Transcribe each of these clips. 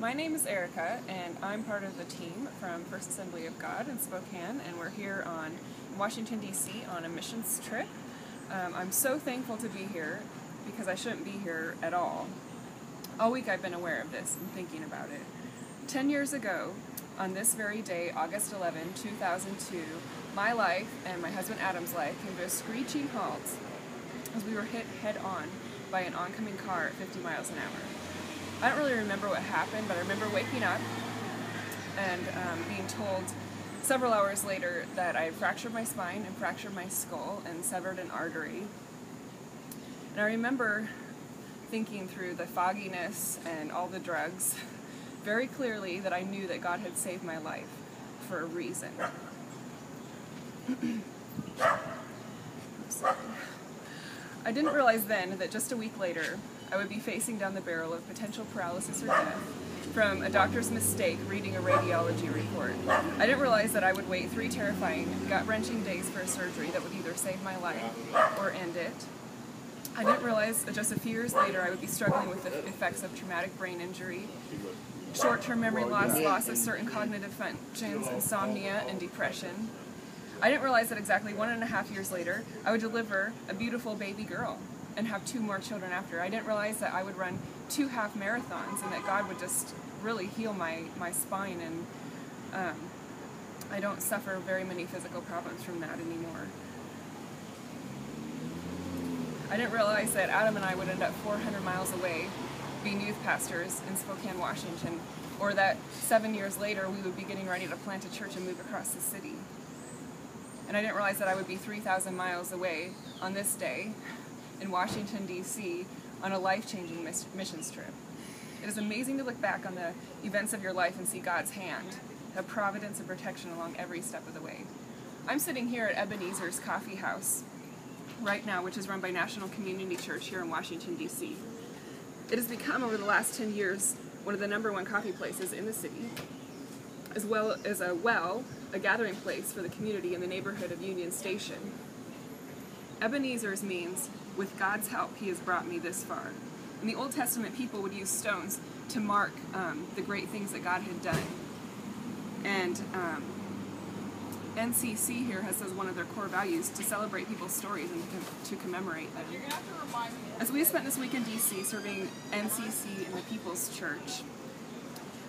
My name is Erica, and I'm part of the team from First Assembly of God in Spokane, and we're here in Washington, D.C. on a missions trip. I'm so thankful to be here because I shouldn't be here at all. All week I've been aware of this and thinking about it. 10 years ago, on this very day, August 11, 2002, my life and my husband Adam's life came to a screeching halt as we were hit head-on by an oncoming car at 50 miles an hour. I don't really remember what happened, but I remember waking up and being told several hours later that I had fractured my spine and fractured my skull and severed an artery. And I remember thinking through the fogginess and all the drugs very clearly that I knew that God had saved my life for a reason. I didn't realize then that just a week later I would be facing down the barrel of potential paralysis or death from a doctor's mistake reading a radiology report. I didn't realize that I would wait 3 terrifying, gut-wrenching days for a surgery that would either save my life or end it. I didn't realize that just a few years later I would be struggling with the effects of traumatic brain injury, short-term memory loss, loss of certain cognitive functions, insomnia, and depression. I didn't realize that exactly 1.5 years later I would deliver a beautiful baby girl and have 2 more children after. I didn't realize that I would run 2 half marathons and that God would just really heal my spine, and I don't suffer very many physical problems from that anymore. I didn't realize that Adam and I would end up 400 miles away being youth pastors in Spokane, Washington, or that 7 years later we would be getting ready to plant a church and move across the city. And I didn't realize that I would be 3,000 miles away on this day in Washington, D.C. on a life-changing missions trip. It is amazing to look back on the events of your life and see God's hand, the providence and protection along every step of the way. I'm sitting here at Ebenezer's Coffee House right now, which is run by National Community Church here in Washington, D.C. It has become, over the last 10 years, one of the #1 coffee places in the city, as well as a gathering place for the community in the neighborhood of Union Station. Ebenezer's means, with God's help, he has brought me this far. In the Old Testament, people would use stones to mark the great things that God had done. And NCC here has as one of their core values to celebrate people's stories and to commemorate them. As we have spent this week in D.C. serving NCC and the People's Church,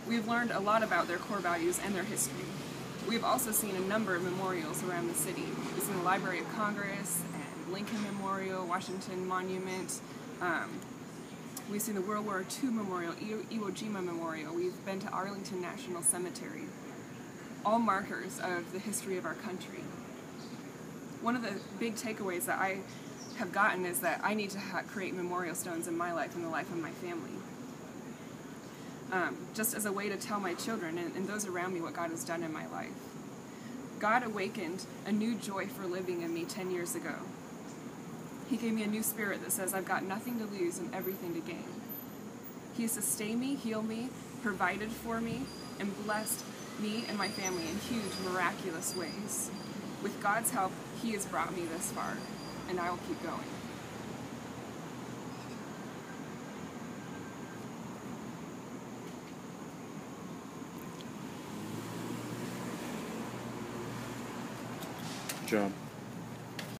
we've learned a lot about their core values and their history. We've also seen a number of memorials around the city. We've seen the Library of Congress and Lincoln Memorial, Washington Monument. We've seen the World War II Memorial, Iwo Jima Memorial. We've been to Arlington National Cemetery. All markers of the history of our country. One of the big takeaways that I have gotten is that I need to create memorial stones in my life and the life of my family. Just as a way to tell my children and those around me what God has done in my life. God awakened a new joy for living in me 10 years ago. He gave me a new spirit that says I've got nothing to lose and everything to gain. He has sustained me, healed me, provided for me, and blessed me and my family in huge, miraculous ways. With God's help, he has brought me this far, and I will keep going. Good job.